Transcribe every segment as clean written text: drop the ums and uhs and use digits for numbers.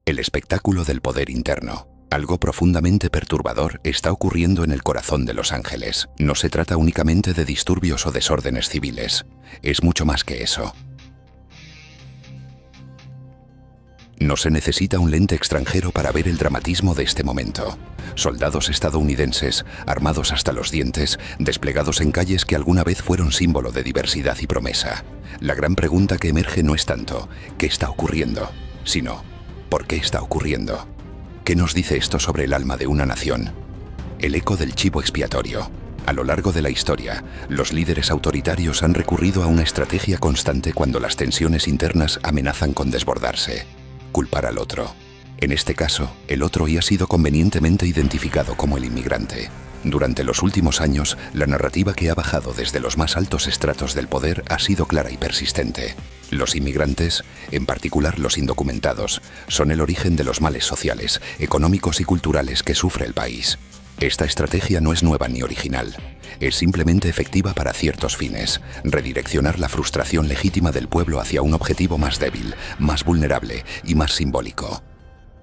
El espectáculo del poder interno. Algo profundamente perturbador está ocurriendo en el corazón de Los Ángeles. No se trata únicamente de disturbios o desórdenes civiles. Es mucho más que eso. No se necesita un lente extranjero para ver el dramatismo de este momento. Soldados estadounidenses, armados hasta los dientes, desplegados en calles que alguna vez fueron símbolo de diversidad y promesa. La gran pregunta que emerge no es tanto ¿qué está ocurriendo?, sino ¿por qué está ocurriendo? ¿Qué nos dice esto sobre el alma de una nación? El eco del chivo expiatorio. A lo largo de la historia, los líderes autoritarios han recurrido a una estrategia constante cuando las tensiones internas amenazan con desbordarse. Culpar al otro. En este caso, el otro ya ha sido convenientemente identificado como el inmigrante. Durante los últimos años, la narrativa que ha bajado desde los más altos estratos del poder ha sido clara y persistente. Los inmigrantes, en particular los indocumentados, son el origen de los males sociales, económicos y culturales que sufre el país. Esta estrategia no es nueva ni original. Es simplemente efectiva para ciertos fines: redireccionar la frustración legítima del pueblo hacia un objetivo más débil, más vulnerable y más simbólico.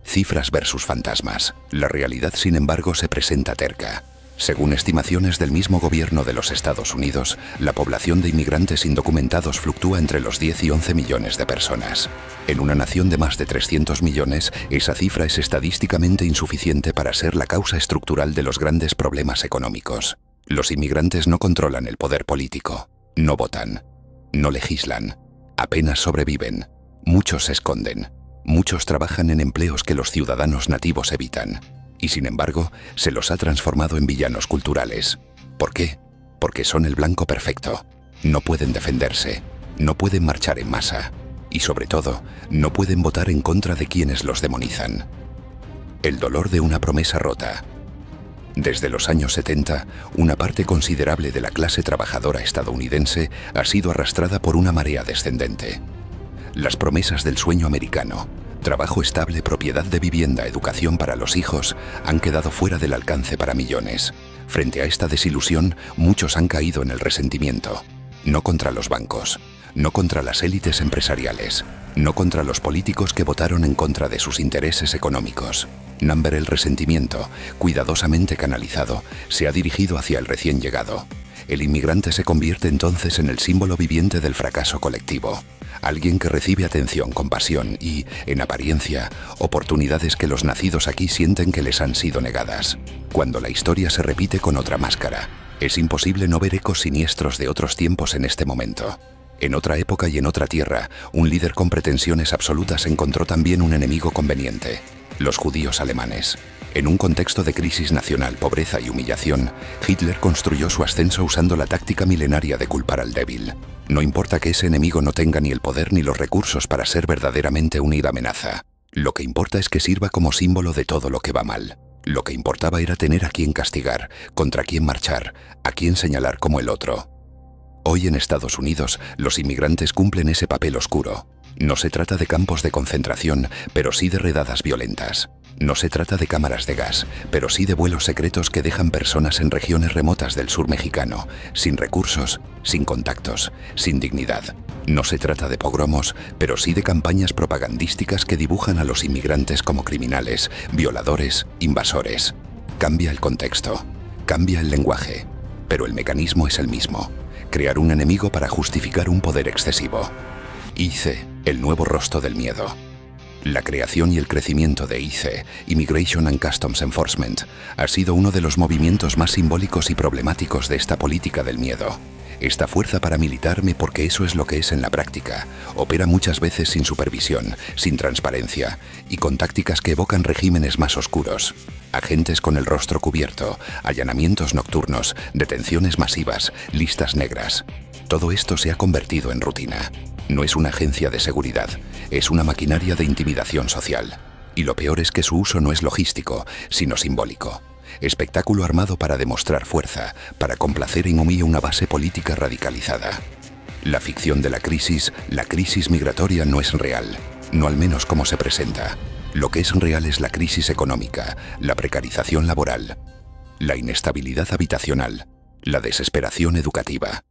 Cifras versus fantasmas. La realidad, sin embargo, se presenta terca. Según estimaciones del mismo gobierno de los Estados Unidos, la población de inmigrantes indocumentados fluctúa entre los 10 y 11 millones de personas. En una nación de más de 300 millones, esa cifra es estadísticamente insuficiente para ser la causa estructural de los grandes problemas económicos. Los inmigrantes no controlan el poder político, no votan, no legislan, apenas sobreviven. Muchos se esconden, muchos trabajan en empleos que los ciudadanos nativos evitan. Y sin embargo, se los ha transformado en villanos culturales. ¿Por qué? Porque son el blanco perfecto. No pueden defenderse, no pueden marchar en masa y, sobre todo, no pueden votar en contra de quienes los demonizan. El dolor de una promesa rota. Desde los años 70, una parte considerable de la clase trabajadora estadounidense ha sido arrastrada por una marea descendente. Las promesas del sueño americano, trabajo estable, propiedad de vivienda, educación para los hijos, han quedado fuera del alcance para millones. Frente a esta desilusión, muchos han caído en el resentimiento. No contra los bancos, no contra las élites empresariales, no contra los políticos que votaron en contra de sus intereses económicos. El resentimiento, cuidadosamente canalizado, se ha dirigido hacia el recién llegado. El inmigrante se convierte entonces en el símbolo viviente del fracaso colectivo. Alguien que recibe atención, compasión y, en apariencia, oportunidades que los nacidos aquí sienten que les han sido negadas. Cuando la historia se repite con otra máscara, es imposible no ver ecos siniestros de otros tiempos en este momento. En otra época y en otra tierra, un líder con pretensiones absolutas encontró también un enemigo conveniente: los judíos alemanes. En un contexto de crisis nacional, pobreza y humillación, Hitler construyó su ascenso usando la táctica milenaria de culpar al débil. No importa que ese enemigo no tenga ni el poder ni los recursos para ser verdaderamente una amenaza. Lo que importa es que sirva como símbolo de todo lo que va mal. Lo que importaba era tener a quién castigar, contra quién marchar, a quién señalar como el otro. Hoy en Estados Unidos, los inmigrantes cumplen ese papel oscuro. No se trata de campos de concentración, pero sí de redadas violentas. No se trata de cámaras de gas, pero sí de vuelos secretos que dejan personas en regiones remotas del sur mexicano, sin recursos, sin contactos, sin dignidad. No se trata de pogromos, pero sí de campañas propagandísticas que dibujan a los inmigrantes como criminales, violadores, invasores. Cambia el contexto, cambia el lenguaje, pero el mecanismo es el mismo: crear un enemigo para justificar un poder excesivo. ICE, el nuevo rostro del miedo. La creación y el crecimiento de ICE, Immigration and Customs Enforcement, ha sido uno de los movimientos más simbólicos y problemáticos de esta política del miedo. Esta fuerza paramilitar, porque eso es lo que es en la práctica, opera muchas veces sin supervisión, sin transparencia y con tácticas que evocan regímenes más oscuros. Agentes con el rostro cubierto, allanamientos nocturnos, detenciones masivas, listas negras. Todo esto se ha convertido en rutina. No es una agencia de seguridad, es una maquinaria de intimidación social. Y lo peor es que su uso no es logístico, sino simbólico. Espectáculo armado para demostrar fuerza, para complacer en humilla una base política radicalizada. La ficción de la crisis migratoria, no es real, no al menos como se presenta. Lo que es real es la crisis económica, la precarización laboral, la inestabilidad habitacional, la desesperación educativa.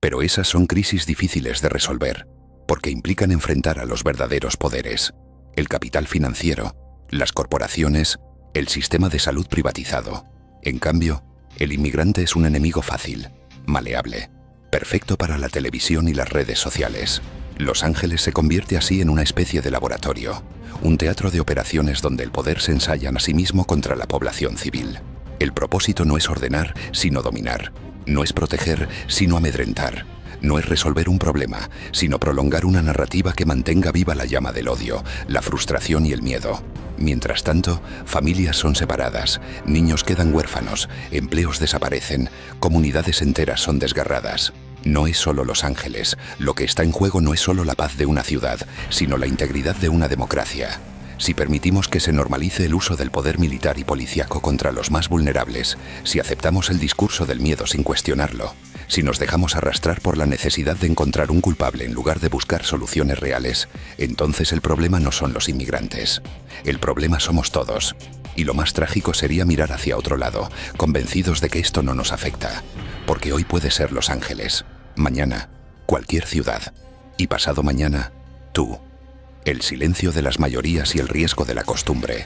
Pero esas son crisis difíciles de resolver, porque implican enfrentar a los verdaderos poderes. el capital financiero, las corporaciones, el sistema de salud privatizado. En cambio, el inmigrante es un enemigo fácil, maleable, perfecto para la televisión y las redes sociales. Los Ángeles se convierte así en una especie de laboratorio, un teatro de operaciones donde el poder se ensayan a sí mismo contra la población civil. El propósito no es ordenar, sino dominar. No es proteger, sino amedrentar. No es resolver un problema, sino prolongar una narrativa que mantenga viva la llama del odio, la frustración y el miedo. Mientras tanto, familias son separadas, niños quedan huérfanos, empleos desaparecen, comunidades enteras son desgarradas. No es solo Los Ángeles, lo que está en juego no es solo la paz de una ciudad, sino la integridad de una democracia. Si permitimos que se normalice el uso del poder militar y policíaco contra los más vulnerables, si aceptamos el discurso del miedo sin cuestionarlo, si nos dejamos arrastrar por la necesidad de encontrar un culpable en lugar de buscar soluciones reales, entonces el problema no son los inmigrantes. El problema somos todos. Y lo más trágico sería mirar hacia otro lado, convencidos de que esto no nos afecta. Porque hoy puede ser Los Ángeles, mañana, cualquier ciudad, y pasado mañana, tú. El silencio de las mayorías y el riesgo de la costumbre.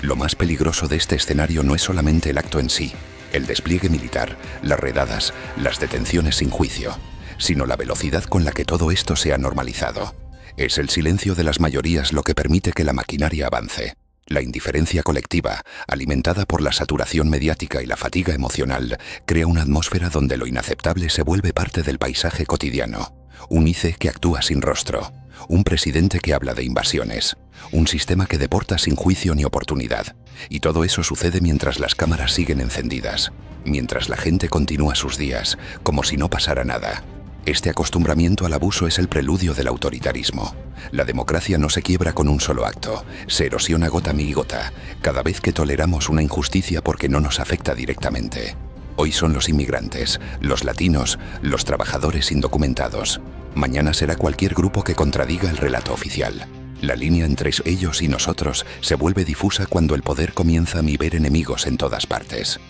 Lo más peligroso de este escenario no es solamente el acto en sí, el despliegue militar, las redadas, las detenciones sin juicio, sino la velocidad con la que todo esto se ha normalizado. Es el silencio de las mayorías lo que permite que la maquinaria avance. La indiferencia colectiva, alimentada por la saturación mediática y la fatiga emocional, crea una atmósfera donde lo inaceptable se vuelve parte del paisaje cotidiano. Un ICE que actúa sin rostro, un presidente que habla de invasiones, un sistema que deporta sin juicio ni oportunidad. Y todo eso sucede mientras las cámaras siguen encendidas, mientras la gente continúa sus días, como si no pasara nada. Este acostumbramiento al abuso es el preludio del autoritarismo. La democracia no se quiebra con un solo acto, se erosiona gota a gota, cada vez que toleramos una injusticia porque no nos afecta directamente. Hoy son los inmigrantes, los latinos, los trabajadores indocumentados. Mañana será cualquier grupo que contradiga el relato oficial. La línea entre ellos y nosotros se vuelve difusa cuando el poder comienza a ver enemigos en todas partes.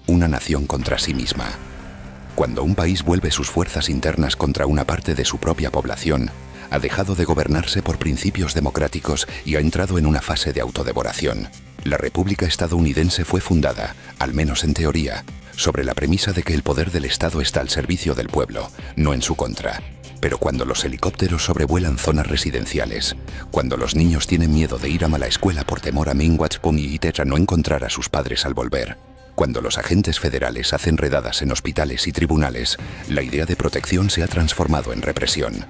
Una nación contra sí misma. Cuando un país vuelve sus fuerzas internas contra una parte de su propia población, ha dejado de gobernarse por principios democráticos y ha entrado en una fase de autodevoración. La República estadounidense fue fundada, al menos en teoría, sobre la premisa de que el poder del Estado está al servicio del pueblo, no en su contra. Pero cuando los helicópteros sobrevuelan zonas residenciales, cuando los niños tienen miedo de ir a mala escuela por temor a y no encontrar a sus padres al volver, cuando los agentes federales hacen redadas en hospitales y tribunales, la idea de protección se ha transformado en represión.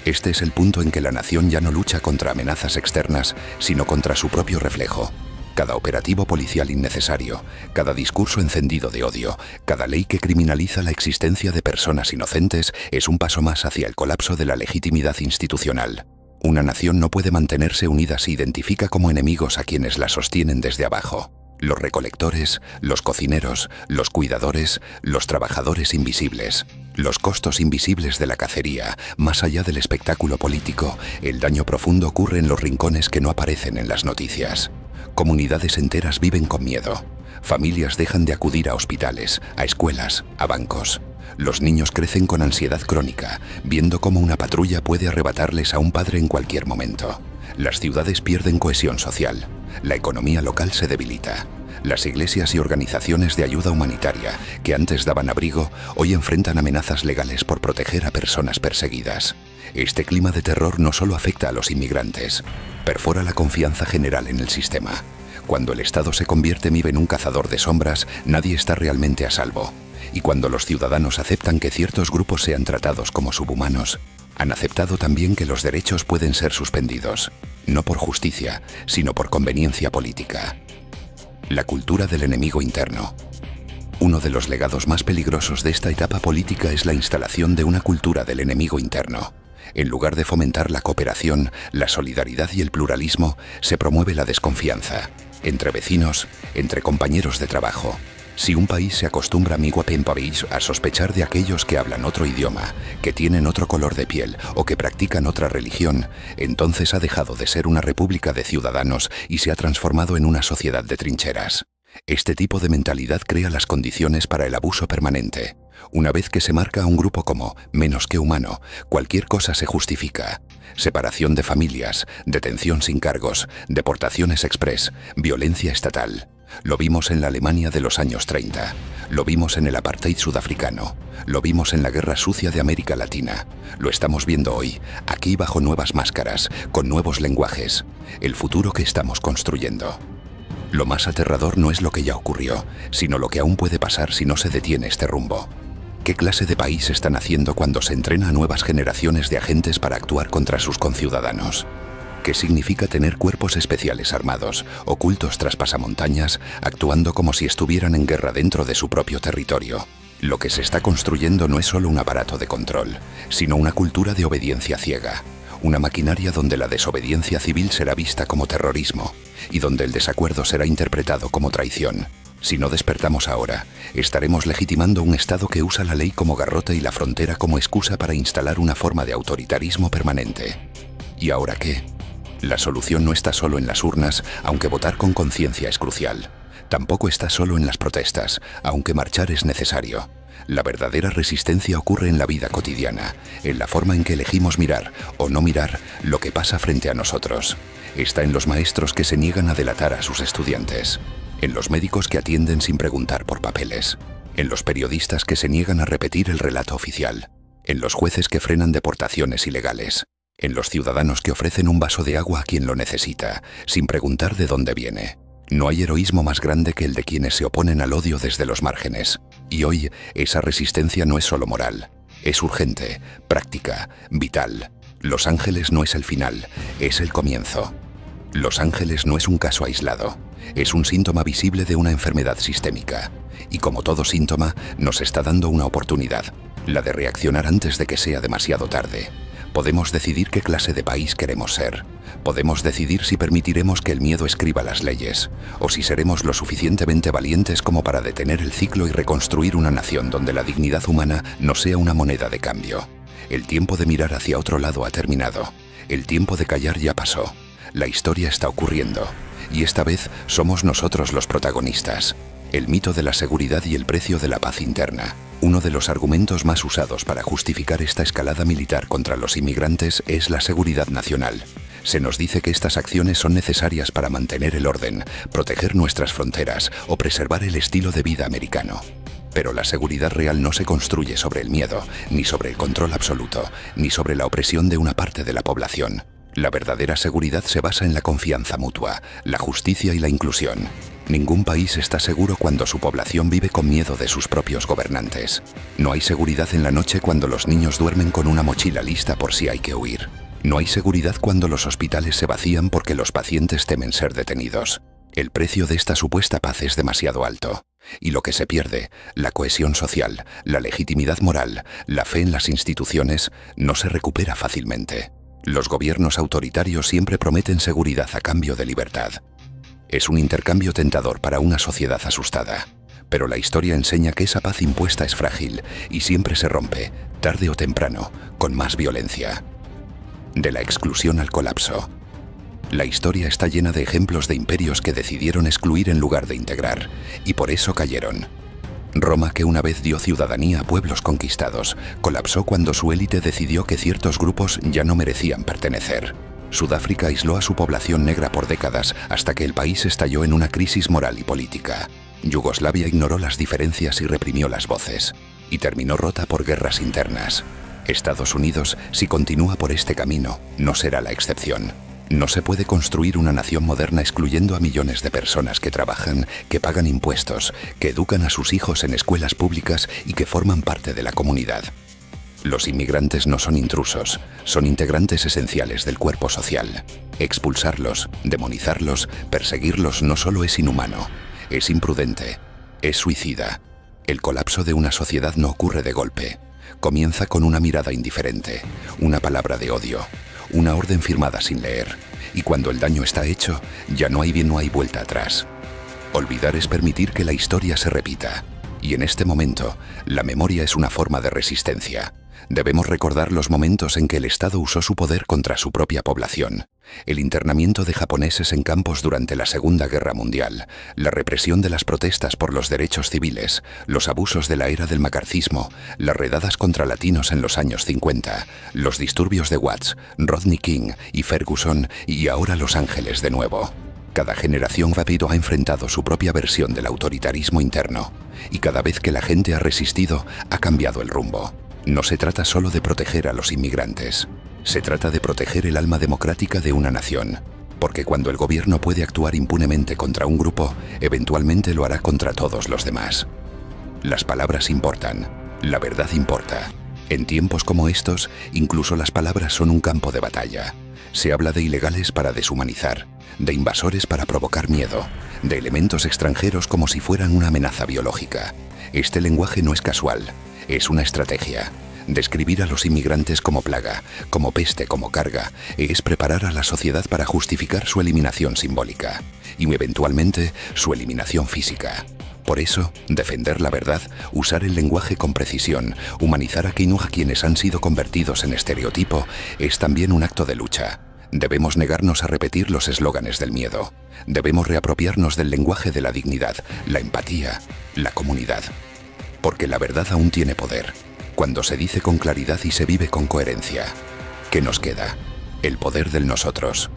Este es el punto en que la nación ya no lucha contra amenazas externas, sino contra su propio reflejo. Cada operativo policial innecesario, cada discurso encendido de odio, cada ley que criminaliza la existencia de personas inocentes es un paso más hacia el colapso de la legitimidad institucional. Una nación no puede mantenerse unida si identifica como enemigos a quienes la sostienen desde abajo. Los recolectores, los cocineros, los cuidadores, los trabajadores invisibles. Los costos invisibles de la cacería, más allá del espectáculo político, el daño profundo ocurre en los rincones que no aparecen en las noticias. Comunidades enteras viven con miedo. Familias dejan de acudir a hospitales, a escuelas, a bancos. Los niños crecen con ansiedad crónica, viendo cómo una patrulla puede arrebatarles a un padre en cualquier momento. Las ciudades pierden cohesión social. La economía local se debilita. Las iglesias y organizaciones de ayuda humanitaria, que antes daban abrigo, hoy enfrentan amenazas legales por proteger a personas perseguidas. Este clima de terror no solo afecta a los inmigrantes, perfora la confianza general en el sistema. Cuando el Estado se convierte en un cazador de sombras, nadie está realmente a salvo. Y cuando los ciudadanos aceptan que ciertos grupos sean tratados como subhumanos, han aceptado también que los derechos pueden ser suspendidos, no por justicia, sino por conveniencia política. La cultura del enemigo interno. Uno de los legados más peligrosos de esta etapa política es la instalación de una cultura del enemigo interno. En lugar de fomentar la cooperación, la solidaridad y el pluralismo, se promueve la desconfianza, entre vecinos, entre compañeros de trabajo. Si un país se acostumbra a sospechar de aquellos que hablan otro idioma, que tienen otro color de piel o que practican otra religión, entonces ha dejado de ser una república de ciudadanos y se ha transformado en una sociedad de trincheras. Este tipo de mentalidad crea las condiciones para el abuso permanente. Una vez que se marca a un grupo como menos que humano, cualquier cosa se justifica. Separación de familias, detención sin cargos, deportaciones express, violencia estatal. Lo vimos en la Alemania de los años 30. Lo vimos en el apartheid sudafricano. Lo vimos en la guerra sucia de América Latina. Lo estamos viendo hoy, aquí bajo nuevas máscaras, con nuevos lenguajes. El futuro que estamos construyendo. Lo más aterrador no es lo que ya ocurrió, sino lo que aún puede pasar si no se detiene este rumbo. ¿Qué clase de país están haciendo cuando se entrena a nuevas generaciones de agentes para actuar contra sus conciudadanos? ¿Qué significa tener cuerpos especiales armados, ocultos tras pasamontañas, actuando como si estuvieran en guerra dentro de su propio territorio? Lo que se está construyendo no es solo un aparato de control, sino una cultura de obediencia ciega. Una maquinaria donde la desobediencia civil será vista como terrorismo y donde el desacuerdo será interpretado como traición. Si no despertamos ahora, estaremos legitimando un Estado que usa la ley como garrote y la frontera como excusa para instalar una forma de autoritarismo permanente. ¿Y ahora qué? La solución no está solo en las urnas, aunque votar con conciencia es crucial. Tampoco está solo en las protestas, aunque marchar es necesario. La verdadera resistencia ocurre en la vida cotidiana, en la forma en que elegimos mirar o no mirar lo que pasa frente a nosotros. Está en los maestros que se niegan a delatar a sus estudiantes, en los médicos que atienden sin preguntar por papeles, en los periodistas que se niegan a repetir el relato oficial, en los jueces que frenan deportaciones ilegales, en los ciudadanos que ofrecen un vaso de agua a quien lo necesita, sin preguntar de dónde viene. No hay heroísmo más grande que el de quienes se oponen al odio desde los márgenes. Y hoy, esa resistencia no es solo moral, es urgente, práctica, vital. Los Ángeles no es el final, es el comienzo. Los Ángeles no es un caso aislado, es un síntoma visible de una enfermedad sistémica. Y como todo síntoma, nos está dando una oportunidad, la de reaccionar antes de que sea demasiado tarde. Podemos decidir qué clase de país queremos ser. Podemos decidir si permitiremos que el miedo escriba las leyes, o si seremos lo suficientemente valientes como para detener el ciclo y reconstruir una nación donde la dignidad humana no sea una moneda de cambio. El tiempo de mirar hacia otro lado ha terminado. El tiempo de callar ya pasó. La historia está ocurriendo. Y esta vez somos nosotros los protagonistas. El mito de la seguridad y el precio de la paz interna. Uno de los argumentos más usados para justificar esta escalada militar contra los inmigrantes es la seguridad nacional. Se nos dice que estas acciones son necesarias para mantener el orden, proteger nuestras fronteras o preservar el estilo de vida americano. Pero la seguridad real no se construye sobre el miedo, ni sobre el control absoluto, ni sobre la opresión de una parte de la población. La verdadera seguridad se basa en la confianza mutua, la justicia y la inclusión. Ningún país está seguro cuando su población vive con miedo de sus propios gobernantes. No hay seguridad en la noche cuando los niños duermen con una mochila lista por si hay que huir. No hay seguridad cuando los hospitales se vacían porque los pacientes temen ser detenidos. El precio de esta supuesta paz es demasiado alto. Y lo que se pierde, la cohesión social, la legitimidad moral, la fe en las instituciones, no se recupera fácilmente. Los gobiernos autoritarios siempre prometen seguridad a cambio de libertad. Es un intercambio tentador para una sociedad asustada. Pero la historia enseña que esa paz impuesta es frágil y siempre se rompe, tarde o temprano, con más violencia. De la exclusión al colapso. La historia está llena de ejemplos de imperios que decidieron excluir en lugar de integrar, y por eso cayeron. Roma, que una vez dio ciudadanía a pueblos conquistados, colapsó cuando su élite decidió que ciertos grupos ya no merecían pertenecer. Sudáfrica aisló a su población negra por décadas hasta que el país estalló en una crisis moral y política. Yugoslavia ignoró las diferencias y reprimió las voces, y terminó rota por guerras internas. Estados Unidos, si continúa por este camino, no será la excepción. No se puede construir una nación moderna excluyendo a millones de personas que trabajan, que pagan impuestos, que educan a sus hijos en escuelas públicas y que forman parte de la comunidad. Los inmigrantes no son intrusos, son integrantes esenciales del cuerpo social. Expulsarlos, demonizarlos, perseguirlos no solo es inhumano, es imprudente, es suicida. El colapso de una sociedad no ocurre de golpe. Comienza con una mirada indiferente, una palabra de odio, una orden firmada sin leer, y cuando el daño está hecho, ya no hay vuelta atrás. Olvidar es permitir que la historia se repita, y en este momento, la memoria es una forma de resistencia. Debemos recordar los momentos en que el Estado usó su poder contra su propia población, El internamiento de japoneses en campos durante la Segunda Guerra Mundial, la represión de las protestas por los derechos civiles, los abusos de la era del macarcismo, las redadas contra latinos en los años 50, los disturbios de Watts, Rodney King y Ferguson y ahora Los Ángeles de nuevo. Cada generación rápido ha enfrentado su propia versión del autoritarismo interno y cada vez que la gente ha resistido ha cambiado el rumbo. No se trata solo de proteger a los inmigrantes. Se trata de proteger el alma democrática de una nación, porque cuando el gobierno puede actuar impunemente contra un grupo, eventualmente lo hará contra todos los demás. Las palabras importan, la verdad importa. En tiempos como estos, incluso las palabras son un campo de batalla. Se habla de ilegales para deshumanizar, de invasores para provocar miedo, de elementos extranjeros como si fueran una amenaza biológica. Este lenguaje no es casual, es una estrategia. Describir a los inmigrantes como plaga, como peste, como carga, es preparar a la sociedad para justificar su eliminación simbólica y eventualmente su eliminación física. Por eso, defender la verdad, usar el lenguaje con precisión, humanizar a quienes han sido convertidos en estereotipo, es también un acto de lucha. Debemos negarnos a repetir los eslóganes del miedo. Debemos reapropiarnos del lenguaje de la dignidad, la empatía, la comunidad. Porque la verdad aún tiene poder. Cuando se dice con claridad y se vive con coherencia. ¿Qué nos queda? El poder del nosotros.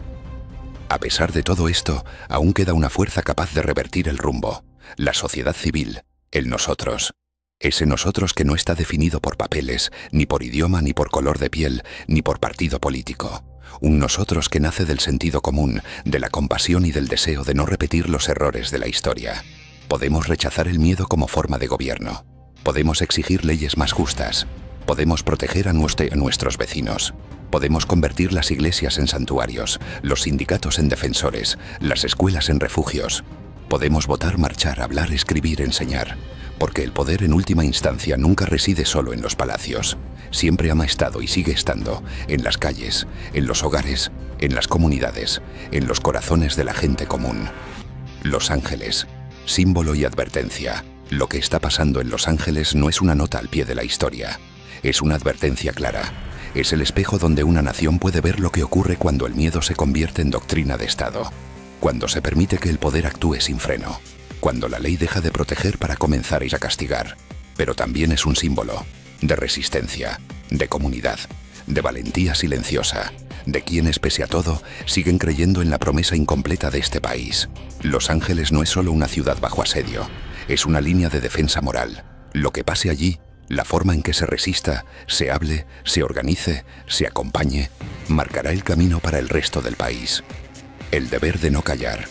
A pesar de todo esto, aún queda una fuerza capaz de revertir el rumbo. La sociedad civil, el nosotros. Ese nosotros que no está definido por papeles, ni por idioma, ni por color de piel, ni por partido político. Un nosotros que nace del sentido común, de la compasión y del deseo de no repetir los errores de la historia. Podemos rechazar el miedo como forma de gobierno. Podemos exigir leyes más justas. Podemos proteger a nuestros vecinos. Podemos convertir las iglesias en santuarios, los sindicatos en defensores, las escuelas en refugios. Podemos votar, marchar, hablar, escribir, enseñar. Porque el poder en última instancia nunca reside solo en los palacios. Siempre ha estado y sigue estando en las calles, en los hogares, en las comunidades, en los corazones de la gente común. Los Ángeles, símbolo y advertencia. Lo que está pasando en Los Ángeles no es una nota al pie de la historia. Es una advertencia clara. Es el espejo donde una nación puede ver lo que ocurre cuando el miedo se convierte en doctrina de Estado. Cuando se permite que el poder actúe sin freno. Cuando la ley deja de proteger para comenzar a ir a castigar. Pero también es un símbolo de resistencia, de comunidad, de valentía silenciosa, de quienes, pese a todo, siguen creyendo en la promesa incompleta de este país. Los Ángeles no es solo una ciudad bajo asedio. Es una línea de defensa moral. Lo que pase allí, la forma en que se resista, se hable, se organice, se acompañe, marcará el camino para el resto del país. El deber de no callar.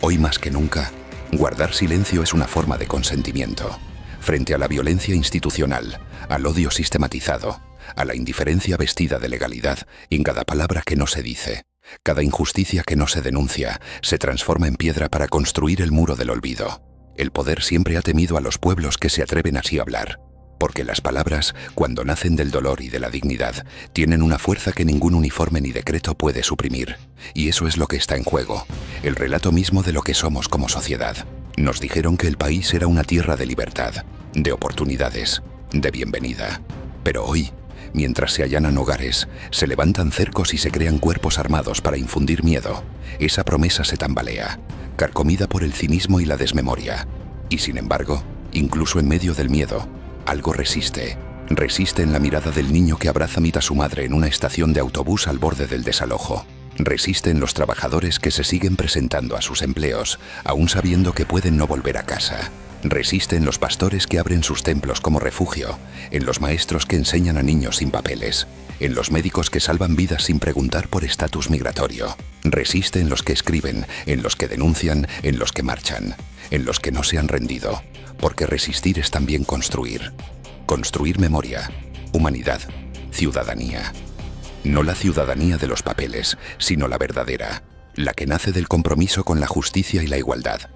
Hoy más que nunca, guardar silencio es una forma de consentimiento. Frente a la violencia institucional, al odio sistematizado, a la indiferencia vestida de legalidad en cada palabra que no se dice, cada injusticia que no se denuncia, se transforma en piedra para construir el muro del olvido. El poder siempre ha temido a los pueblos que se atreven así a hablar, porque las palabras, cuando nacen del dolor y de la dignidad, tienen una fuerza que ningún uniforme ni decreto puede suprimir. Y eso es lo que está en juego, el relato mismo de lo que somos como sociedad. Nos dijeron que el país era una tierra de libertad, de oportunidades, de bienvenida. Pero hoy, mientras se allanan hogares, se levantan cercos y se crean cuerpos armados para infundir miedo, esa promesa se tambalea, carcomida por el cinismo y la desmemoria. Y sin embargo, incluso en medio del miedo, algo resiste. Resiste en la mirada del niño que abraza a su madre en una estación de autobús al borde del desalojo. Resiste en los trabajadores que se siguen presentando a sus empleos, aún sabiendo que pueden no volver a casa. Resiste en los pastores que abren sus templos como refugio, en los maestros que enseñan a niños sin papeles, en los médicos que salvan vidas sin preguntar por estatus migratorio. Resiste en los que escriben, en los que denuncian, en los que marchan, en los que no se han rendido, porque resistir es también construir. Construir memoria, humanidad, ciudadanía. No la ciudadanía de los papeles, sino la verdadera, la que nace del compromiso con la justicia y la igualdad.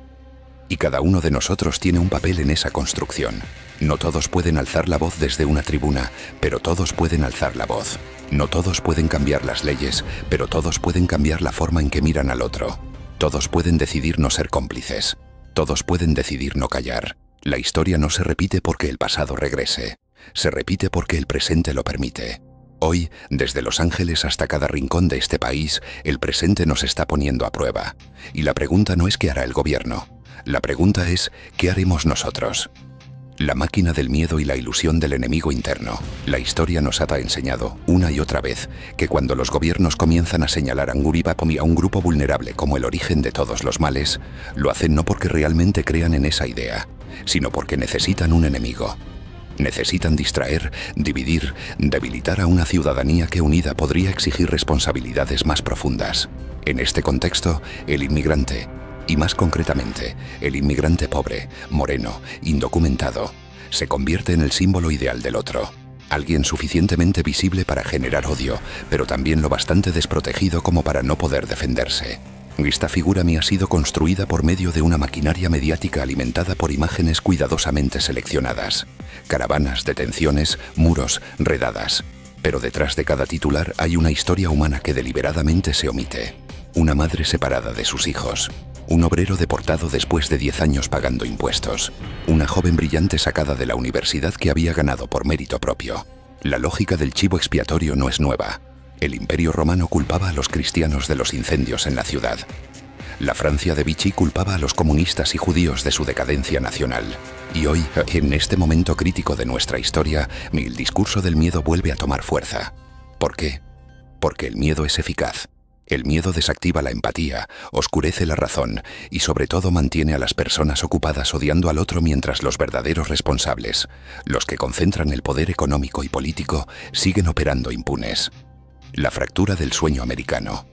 Y cada uno de nosotros tiene un papel en esa construcción. No todos pueden alzar la voz desde una tribuna, pero todos pueden alzar la voz. No todos pueden cambiar las leyes, pero todos pueden cambiar la forma en que miran al otro. Todos pueden decidir no ser cómplices. Todos pueden decidir no callar. La historia no se repite porque el pasado regrese. Se repite porque el presente lo permite. Hoy, desde Los Ángeles hasta cada rincón de este país, el presente nos está poniendo a prueba. Y la pregunta no es qué hará el gobierno. La pregunta es ¿qué haremos nosotros? La máquina del miedo y la ilusión del enemigo interno. La historia nos ha enseñado, una y otra vez, que cuando los gobiernos comienzan a señalar a un grupo vulnerable como el origen de todos los males, lo hacen no porque realmente crean en esa idea, sino porque necesitan un enemigo. Necesitan distraer, dividir, debilitar a una ciudadanía que unida podría exigir responsabilidades más profundas. En este contexto, el inmigrante, y más concretamente, el inmigrante pobre, moreno, indocumentado, se convierte en el símbolo ideal del otro. Alguien suficientemente visible para generar odio, pero también lo bastante desprotegido como para no poder defenderse. Esta figura me ha sido construida por medio de una maquinaria mediática alimentada por imágenes cuidadosamente seleccionadas. Caravanas, detenciones, muros, redadas. Pero detrás de cada titular hay una historia humana que deliberadamente se omite. Una madre separada de sus hijos. Un obrero deportado después de 10 años pagando impuestos. Una joven brillante sacada de la universidad que había ganado por mérito propio. La lógica del chivo expiatorio no es nueva. El Imperio Romano culpaba a los cristianos de los incendios en la ciudad. La Francia de Vichy culpaba a los comunistas y judíos de su decadencia nacional. Y hoy, en este momento crítico de nuestra historia, el discurso del miedo vuelve a tomar fuerza. ¿Por qué? Porque el miedo es eficaz. El miedo desactiva la empatía, oscurece la razón y sobre todo mantiene a las personas ocupadas odiando al otro mientras los verdaderos responsables, los que concentran el poder económico y político, siguen operando impunes. La fractura del sueño americano.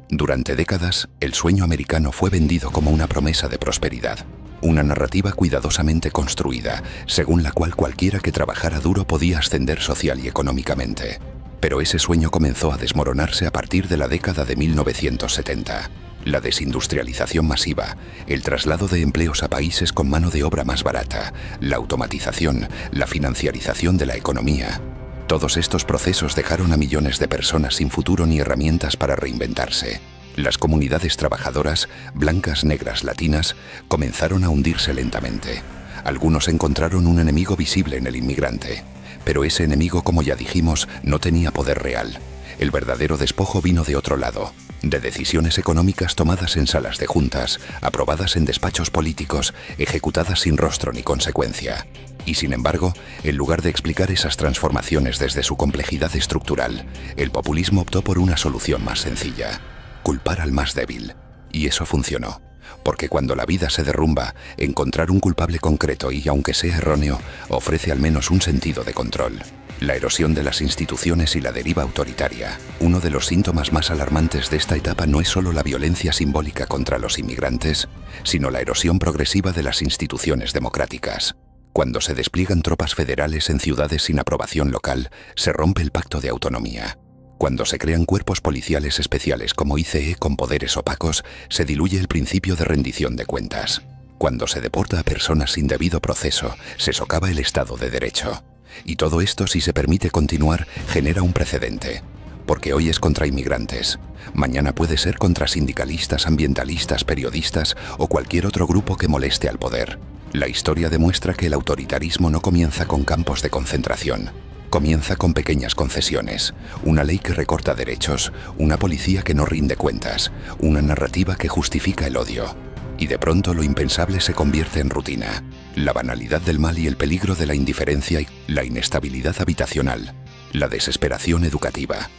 Durante décadas, el sueño americano fue vendido como una promesa de prosperidad. Una narrativa cuidadosamente construida, según la cual cualquiera que trabajara duro podía ascender social y económicamente. Pero ese sueño comenzó a desmoronarse a partir de la década de 1970. La desindustrialización masiva, el traslado de empleos a países con mano de obra más barata, la automatización, la financiarización de la economía. Todos estos procesos dejaron a millones de personas sin futuro ni herramientas para reinventarse. Las comunidades trabajadoras, blancas, negras, latinas, comenzaron a hundirse lentamente. Algunos encontraron un enemigo visible en el inmigrante. Pero ese enemigo, como ya dijimos, no tenía poder real. El verdadero despojo vino de otro lado, de decisiones económicas tomadas en salas de juntas, aprobadas en despachos políticos, ejecutadas sin rostro ni consecuencia. Y sin embargo, en lugar de explicar esas transformaciones desde su complejidad estructural, el populismo optó por una solución más sencilla: culpar al más débil. Y eso funcionó. Porque cuando la vida se derrumba, encontrar un culpable concreto y, aunque sea erróneo, ofrece al menos un sentido de control. La erosión de las instituciones y la deriva autoritaria. Uno de los síntomas más alarmantes de esta etapa no es solo la violencia simbólica contra los inmigrantes, sino la erosión progresiva de las instituciones democráticas. Cuando se despliegan tropas federales en ciudades sin aprobación local, se rompe el pacto de autonomía. Cuando se crean cuerpos policiales especiales como ICE con poderes opacos, se diluye el principio de rendición de cuentas. Cuando se deporta a personas sin debido proceso, se socava el Estado de Derecho. Y todo esto, si se permite continuar, genera un precedente. Porque hoy es contra inmigrantes. Mañana puede ser contra sindicalistas, ambientalistas, periodistas o cualquier otro grupo que moleste al poder. La historia demuestra que el autoritarismo no comienza con campos de concentración. Comienza con pequeñas concesiones, una ley que recorta derechos, una policía que no rinde cuentas, una narrativa que justifica el odio. Y de pronto lo impensable se convierte en rutina. La banalidad del mal y el peligro de la indiferencia y la inestabilidad habitacional, la desesperación educativa.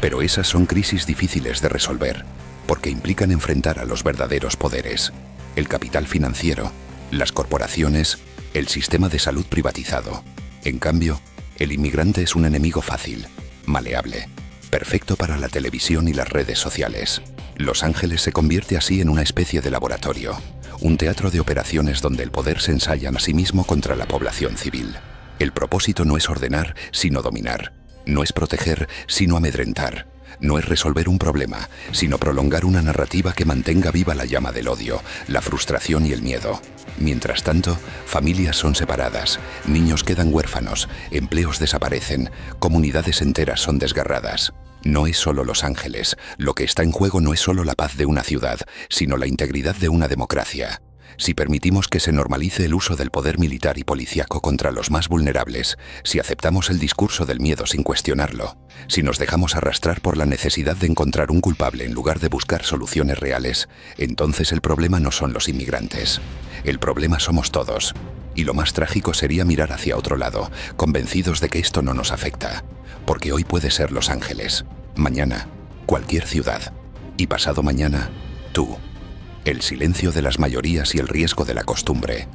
Pero esas son crisis difíciles de resolver, porque implican enfrentar a los verdaderos poderes: el capital financiero, las corporaciones, el sistema de salud privatizado. En cambio, el inmigrante es un enemigo fácil, maleable, perfecto para la televisión y las redes sociales. Los Ángeles se convierte así en una especie de laboratorio, un teatro de operaciones donde el poder se ensaya a sí mismo contra la población civil. El propósito no es ordenar, sino dominar. No es proteger, sino amedrentar. No es resolver un problema, sino prolongar una narrativa que mantenga viva la llama del odio, la frustración y el miedo. Mientras tanto, familias son separadas, niños quedan huérfanos, empleos desaparecen, comunidades enteras son desgarradas. No es solo Los Ángeles, lo que está en juego no es solo la paz de una ciudad, sino la integridad de una democracia. Si permitimos que se normalice el uso del poder militar y policíaco contra los más vulnerables, si aceptamos el discurso del miedo sin cuestionarlo, si nos dejamos arrastrar por la necesidad de encontrar un culpable en lugar de buscar soluciones reales, entonces el problema no son los inmigrantes. El problema somos todos. Y lo más trágico sería mirar hacia otro lado, convencidos de que esto no nos afecta. Porque hoy puede ser Los Ángeles, mañana, cualquier ciudad, y pasado mañana, tú. El silencio de las mayorías y el riesgo de la costumbre.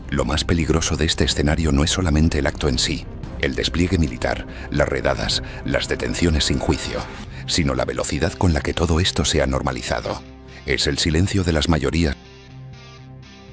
Lo más peligroso de este escenario no es solamente el acto en sí, el despliegue militar, las redadas, las detenciones sin juicio, sino la velocidad con la que todo esto se ha normalizado. Es el silencio de las mayorías.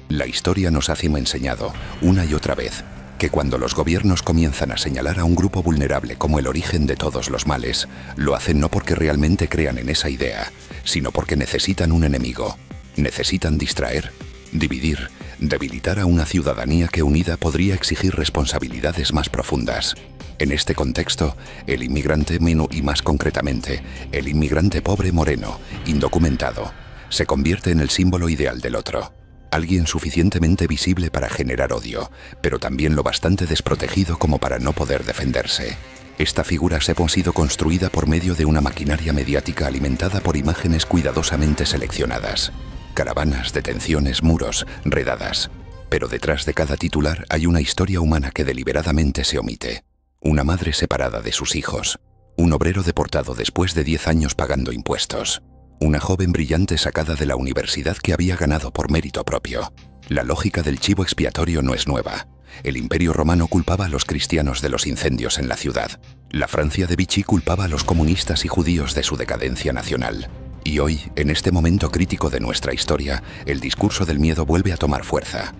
La historia nos ha enseñado, una y otra vez, que cuando los gobiernos comienzan a señalar a un grupo vulnerable como el origen de todos los males, lo hacen no porque realmente crean en esa idea, sino porque necesitan un enemigo. Necesitan distraer, dividir, debilitar a una ciudadanía que unida podría exigir responsabilidades más profundas. En este contexto, el inmigrante menú y más concretamente, el inmigrante pobre moreno, indocumentado, se convierte en el símbolo ideal del otro. Alguien suficientemente visible para generar odio, pero también lo bastante desprotegido como para no poder defenderse. Esta figura se ha sido construida por medio de una maquinaria mediática alimentada por imágenes cuidadosamente seleccionadas. Caravanas, detenciones, muros, redadas. Pero detrás de cada titular hay una historia humana que deliberadamente se omite. Una madre separada de sus hijos. Un obrero deportado después de 10 años pagando impuestos. Una joven brillante sacada de la universidad que había ganado por mérito propio. La lógica del chivo expiatorio no es nueva. El Imperio Romano culpaba a los cristianos de los incendios en la ciudad. La Francia de Vichy culpaba a los comunistas y judíos de su decadencia nacional. Y hoy, en este momento crítico de nuestra historia, el discurso del miedo vuelve a tomar fuerza.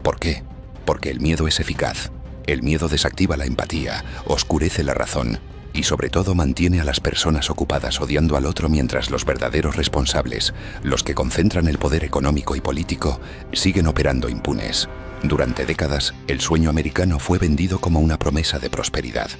¿Por qué? Porque el miedo es eficaz. El miedo desactiva la empatía, oscurece la razón y sobre todo mantiene a las personas ocupadas odiando al otro mientras los verdaderos responsables, los que concentran el poder económico y político, siguen operando impunes. Durante décadas, el sueño americano fue vendido como una promesa de prosperidad.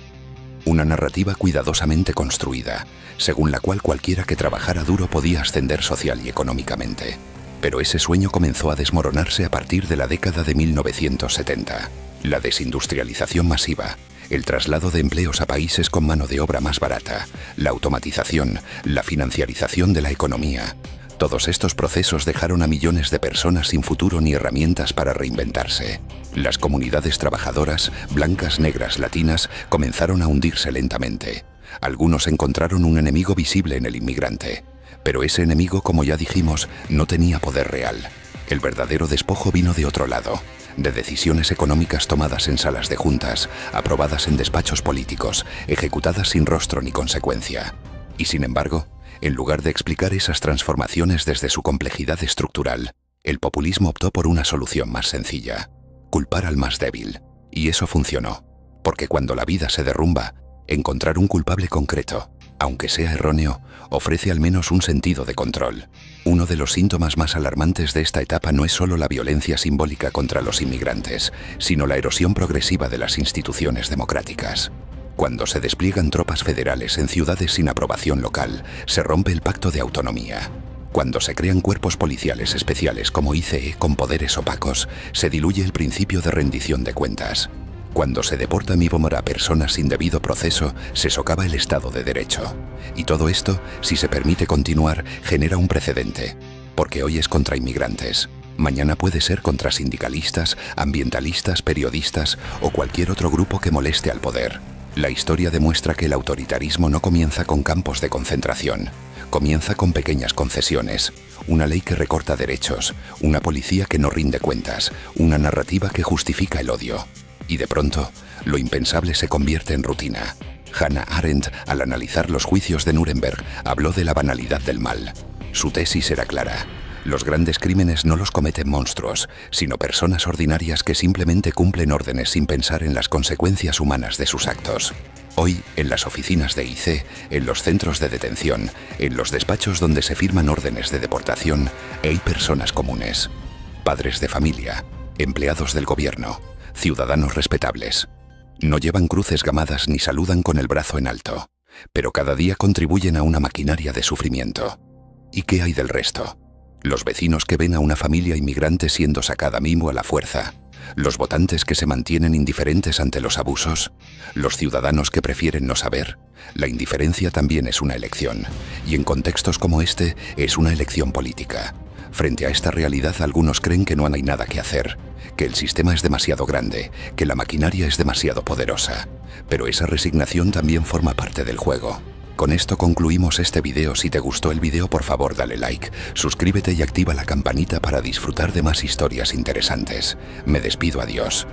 Una narrativa cuidadosamente construida, según la cual cualquiera que trabajara duro podía ascender social y económicamente. Pero ese sueño comenzó a desmoronarse a partir de la década de 1970. La desindustrialización masiva, el traslado de empleos a países con mano de obra más barata, la automatización, la financiarización de la economía. Todos estos procesos dejaron a millones de personas sin futuro ni herramientas para reinventarse. Las comunidades trabajadoras, blancas, negras, latinas, comenzaron a hundirse lentamente. Algunos encontraron un enemigo visible en el inmigrante. Pero ese enemigo, como ya dijimos, no tenía poder real. El verdadero despojo vino de otro lado, de decisiones económicas tomadas en salas de juntas, aprobadas en despachos políticos, ejecutadas sin rostro ni consecuencia. Y sin embargo, en lugar de explicar esas transformaciones desde su complejidad estructural, el populismo optó por una solución más sencilla: culpar al más débil. Y eso funcionó, porque cuando la vida se derrumba, encontrar un culpable concreto, aunque sea erróneo, ofrece al menos un sentido de control. Uno de los síntomas más alarmantes de esta etapa no es solo la violencia simbólica contra los inmigrantes, sino la erosión progresiva de las instituciones democráticas. Cuando se despliegan tropas federales en ciudades sin aprobación local, se rompe el pacto de autonomía. Cuando se crean cuerpos policiales especiales como ICE con poderes opacos, se diluye el principio de rendición de cuentas. Cuando se deporta a personas sin debido proceso, se socava el Estado de Derecho. Y todo esto, si se permite continuar, genera un precedente. Porque hoy es contra inmigrantes. Mañana puede ser contra sindicalistas, ambientalistas, periodistas o cualquier otro grupo que moleste al poder. La historia demuestra que el autoritarismo no comienza con campos de concentración. Comienza con pequeñas concesiones, una ley que recorta derechos, una policía que no rinde cuentas, una narrativa que justifica el odio. Y de pronto, lo impensable se convierte en rutina. Hannah Arendt, al analizar los juicios de Nuremberg, habló de la banalidad del mal. Su tesis era clara: los grandes crímenes no los cometen monstruos, sino personas ordinarias que simplemente cumplen órdenes sin pensar en las consecuencias humanas de sus actos. Hoy, en las oficinas de IC, en los centros de detención, en los despachos donde se firman órdenes de deportación, hay personas comunes. Padres de familia, empleados del gobierno, ciudadanos respetables. No llevan cruces gamadas ni saludan con el brazo en alto, pero cada día contribuyen a una maquinaria de sufrimiento. ¿Y qué hay del resto? Los vecinos que ven a una familia inmigrante siendo sacada mimo a la fuerza. Los votantes que se mantienen indiferentes ante los abusos. Los ciudadanos que prefieren no saber. La indiferencia también es una elección. Y en contextos como este, es una elección política. Frente a esta realidad, algunos creen que no hay nada que hacer, que el sistema es demasiado grande, que la maquinaria es demasiado poderosa. Pero esa resignación también forma parte del juego. Con esto concluimos este video. Si te gustó el video, por favor dale like, suscríbete y activa la campanita para disfrutar de más historias interesantes. Me despido, adiós.